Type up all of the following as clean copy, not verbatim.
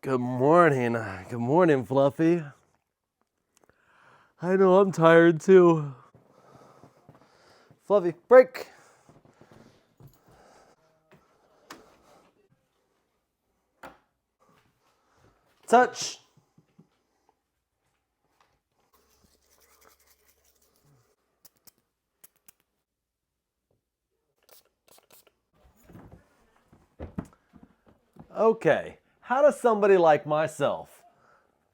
Good morning. Good morning, Fluffy. I know I'm tired too. Fluffy, break. Touch. Okay, how does somebody like myself,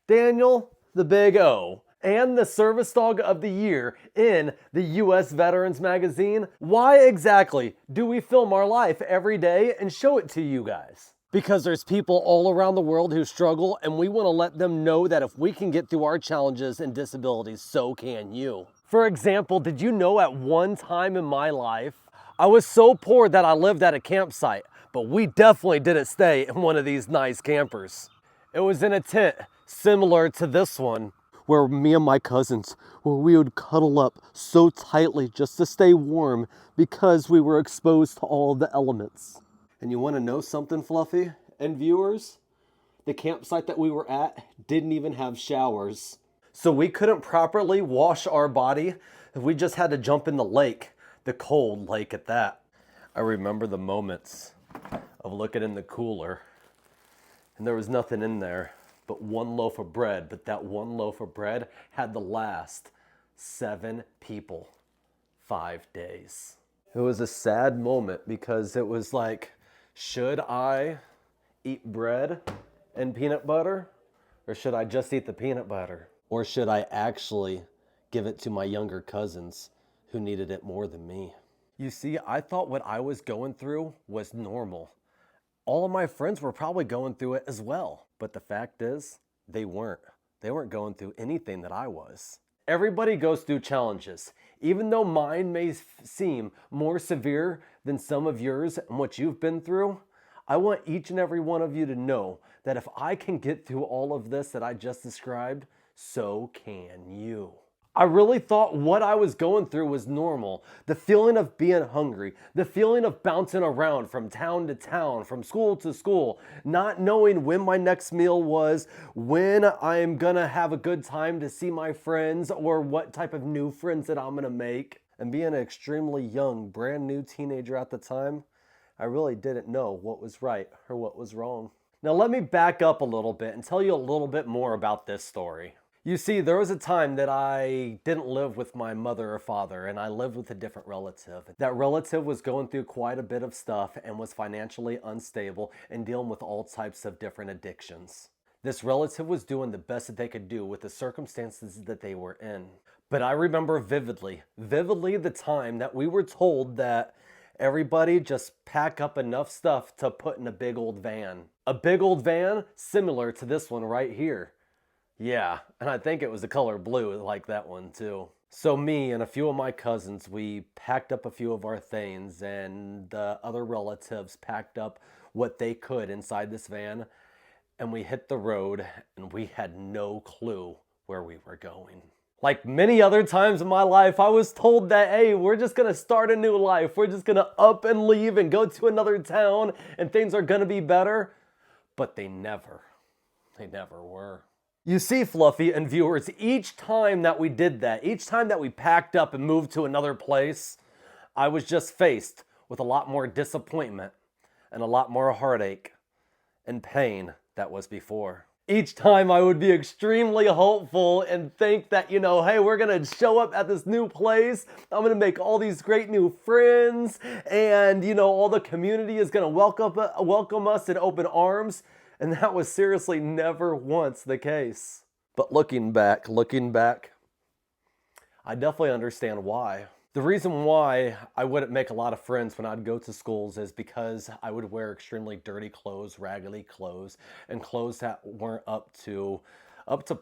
Daniel the Big O, and the Service Dog of the Year in the U.S. Veterans Magazine, why exactly do we film our life every day and show it to you guys? Because there's people all around the world who struggle, and we want to let them know that if we can get through our challenges and disabilities, so can you. For example, did you know at one time in my life, I was so poor that I lived at a campsite, but we definitely didn't stay in one of these nice campers. It was in a tent similar to this one, where me and my cousins, where we would cuddle up so tightly just to stay warm because we were exposed to all of the elements. And you want to know something, Fluffy and viewers? The campsite that we were at didn't even have showers. So we couldn't properly wash our body. We just had to jump in the lake, the cold lake at that. I remember the moments of looking in the cooler and there was nothing in there but one loaf of bread. But that one loaf of bread had to last 7 people, 5 days. It was a sad moment because it was like, should I eat bread and peanut butter? Or should I just eat the peanut butter? Or should I actually give it to my younger cousins who needed it more than me? You see, I thought what I was going through was normal. All of my friends were probably going through it as well. But the fact is, they weren't. They weren't going through anything that I was. Everybody goes through challenges. Even though mine may seem more severe than some of yours and what you've been through, I want each and every one of you to know that if I can get through all of this that I just described, so can you. I really thought what I was going through was normal. The feeling of being hungry, the feeling of bouncing around from town to town, from school to school, not knowing when my next meal was, when I'm gonna have a good time to see my friends, or what type of new friends that I'm gonna make. And being an extremely young, brand new teenager at the time, I really didn't know what was right or what was wrong. Now let me back up a little bit and tell you a little bit more about this story. You see, there was a time that I didn't live with my mother or father, and I lived with a different relative. That relative was going through quite a bit of stuff and was financially unstable and dealing with all types of different addictions. This relative was doing the best that they could do with the circumstances that they were in. But I remember vividly the time that we were told that everybody just pack up enough stuff to put in a big old van. A big old van similar to this one right here. Yeah, and I think it was the color blue like that one too. So me and a few of my cousins, we packed up a few of our things, and the other relatives packed up what they could inside this van, and we hit the road and we had no clue where we were going. Like many other times in my life, I was told that, hey, we're just gonna start a new life. We're just gonna up and leave and go to another town and things are gonna be better. But they never were. You see, Fluffy and viewers, each time that we did that, each time that we packed up and moved to another place, I was just faced with a lot more disappointment and a lot more heartache and pain that was before. Each time I would be extremely hopeful and think that, hey, we're gonna show up at this new place, I'm gonna make all these great new friends, and all the community is gonna welcome us in open arms. And that was seriously never once the case. But looking back, I definitely understand why. The reason why I wouldn't make a lot of friends when I'd go to schools is because I would wear extremely dirty clothes, raggedy clothes, and clothes that weren't up to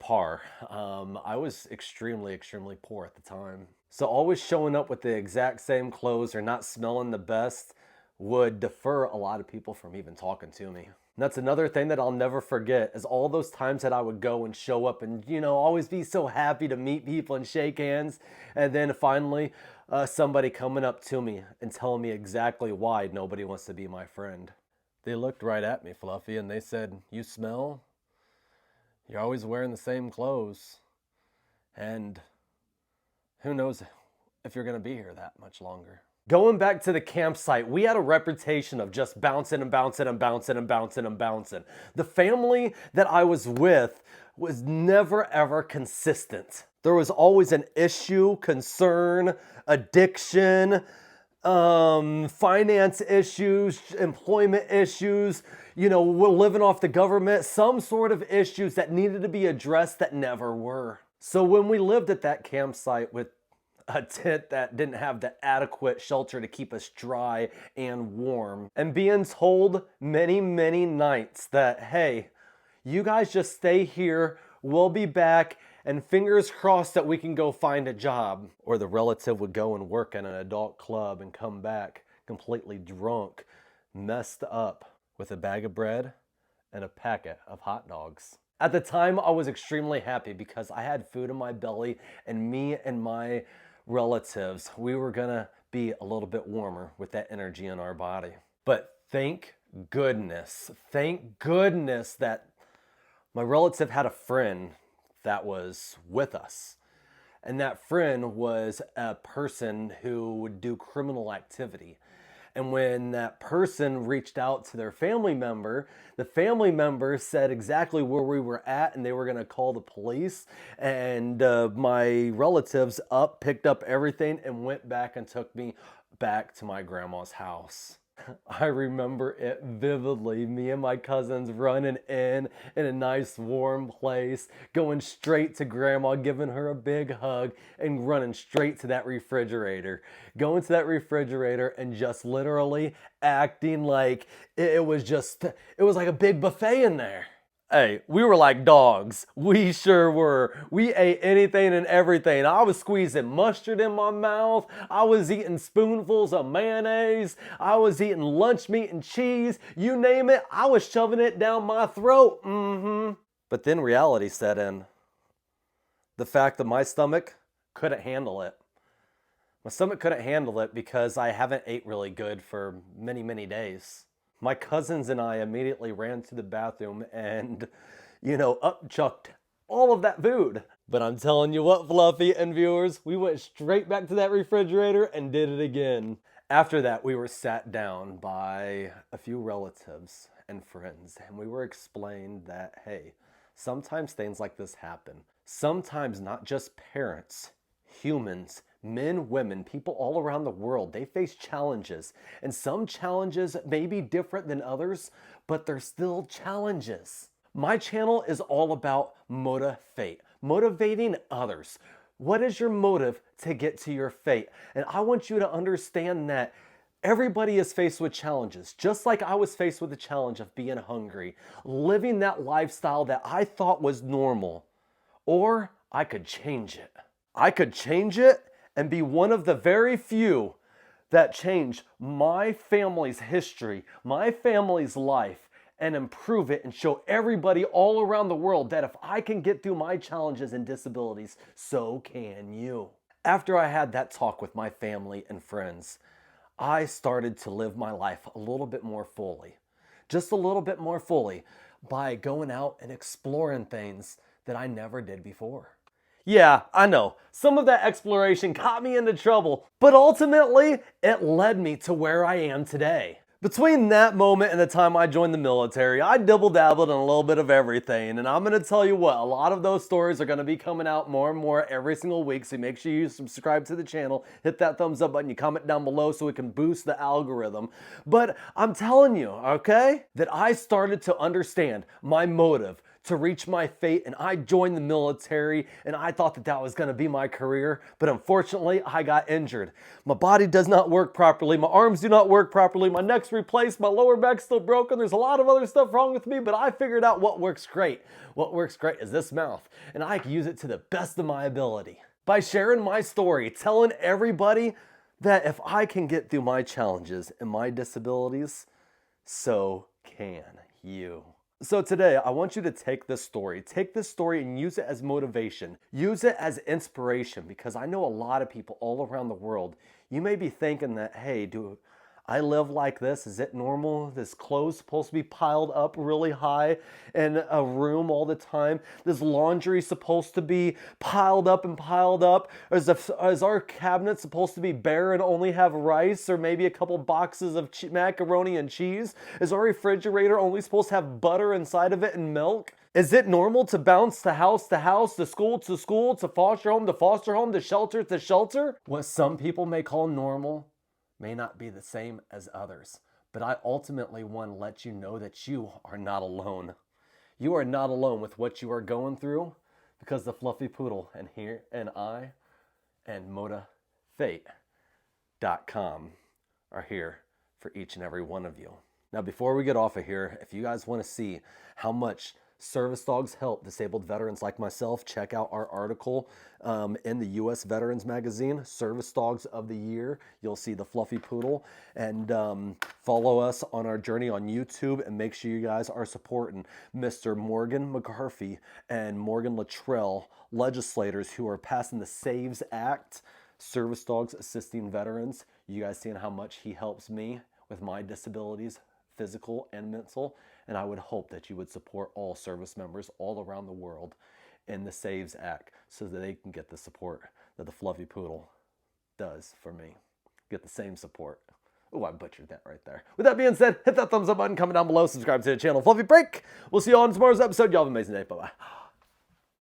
par. I was extremely poor at the time. So always showing up with the exact same clothes or not smelling the best would defer a lot of people from even talking to me. And that's another thing that I'll never forget, is all those times that I would go and show up and, always be so happy to meet people and shake hands. And then finally, somebody coming up to me and telling me exactly why nobody wants to be my friend. They looked right at me, Fluffy, and they said, "You smell You're always wearing the same clothes. And who knows if you're going to be here that much longer. Going back to the campsite, we had a reputation of just bouncing and bouncing and bouncing and bouncing and bouncing. The family that I was with was never ever consistent. There was always an issue, concern, addiction, finance issues, employment issues, we're living off the government, some sort of issues that needed to be addressed that never were. So when we lived at that campsite with a tent that didn't have the adequate shelter to keep us dry and warm, and being told many, many nights that, hey, you guys just stay here, we'll be back, and fingers crossed that we can go find a job. Or the relative would go and work in an adult club and come back completely drunk, messed up, with a bag of bread and a packet of hot dogs. At the time, I was extremely happy because I had food in my belly, and me and my relatives, we were gonna be a little bit warmer with that energy in our body. But thank goodness that my relative had a friend that was with us. And that friend was a person who would do criminal activity. And when that person reached out to their family member, the family member said exactly where we were at, and they were going to call the police. And my relatives picked up everything and went back and took me back to my grandma's house. I remember it vividly. Me and my cousins running in a nice warm place, going straight to grandma, giving her a big hug, and running straight to that refrigerator. Going to that refrigerator and just literally acting like it was like a big buffet in there. Hey, we were like dogs. We sure were. We ate anything and everything. I was squeezing mustard in my mouth. I was eating spoonfuls of mayonnaise. I was eating lunch meat and cheese. You name it, I was shoving it down my throat. But then reality set in. The fact that my stomach couldn't handle it. My stomach couldn't handle it because I haven't ate really good for many, many days. My cousins and I immediately ran to the bathroom and, upchucked all of that food. But I'm telling you what, Fluffy and viewers, we went straight back to that refrigerator and did it again. After that, we were sat down by a few relatives and friends, and we were explained that, hey, sometimes things like this happen. Sometimes not just parents, humans, men, women, people all around the world, they face challenges. And some challenges may be different than others, but they're still challenges. My channel is all about motivate, motivating others. What is your motive to get to your fate? And I want you to understand that everybody is faced with challenges, just like I was faced with the challenge of being hungry, living that lifestyle that I thought was normal. Or I could change it. I could change it and be one of the very few that changed my family's history, my family's life, and improve it and show everybody all around the world that if I can get through my challenges and disabilities, so can you. After I had that talk with my family and friends, I started to live my life a little bit more fully. Just a little bit more fully by going out and exploring things that I never did before. Yeah, I know, some of that exploration got me into trouble, but ultimately, it led me to where I am today. Between that moment and the time I joined the military, I dibble-dabbled in a little bit of everything, and I'm going to tell you what, a lot of those stories are going to be coming out more and more every single week, so make sure you subscribe to the channel, hit that thumbs up button, you comment down below so it can boost the algorithm. But I'm telling you, okay, that I started to understand my motive to reach my fate, and I joined the military, and I thought that that was going to be my career, but unfortunately I got injured. My body does not work properly, my arms do not work properly, my neck's replaced, my lower back's still broken, there's a lot of other stuff wrong with me, but I figured out what works great. What works great is this mouth, and I can use it to the best of my ability. By sharing my story, telling everybody that if I can get through my challenges and my disabilities, so can you. So today, I want you to take this story and use it as motivation. Use it as inspiration, because I know a lot of people all around the world, you may be thinking that, hey, I live like this. Is it normal? This clothes supposed to be piled up really high in a room all the time? This laundry supposed to be piled up and piled up? Is our cabinet supposed to be bare and only have rice or maybe a couple boxes of macaroni and cheese? Is our refrigerator only supposed to have butter inside of it and milk? Is it normal to bounce to house, to school, to foster home, to shelter, to shelter? What some people may call normal may not be the same as others, but I ultimately want to let you know that you are not alone. You are not alone with what you are going through, because the Fluffy Poodle and I and motivate.com are here for each and every one of you. Now, before we get off of here, if you guys want to see how much service dogs help disabled veterans like myself, check out our article in the U.S. Veterans Magazine, Service Dogs of the Year. You'll see the Fluffy Poodle. And follow us on our journey on YouTube, and make sure you guys are supporting Mr. Morgan McCarthy and Morgan Luttrell, legislators who are passing the SAVES Act, Service Dogs Assisting Veterans. You guys seeing how much he helps me with my disabilities, physical and mental, and I would hope that you would support all service members all around the world in the SAVES Act so that they can get the support that the Fluffy Poodle does for me. Get the same support. Oh, I butchered that right there. With that being said, hit that thumbs up button, comment down below, subscribe to the channel. Fluffy Break. We'll see you all in tomorrow's episode. Y'all have an amazing day. Bye-bye.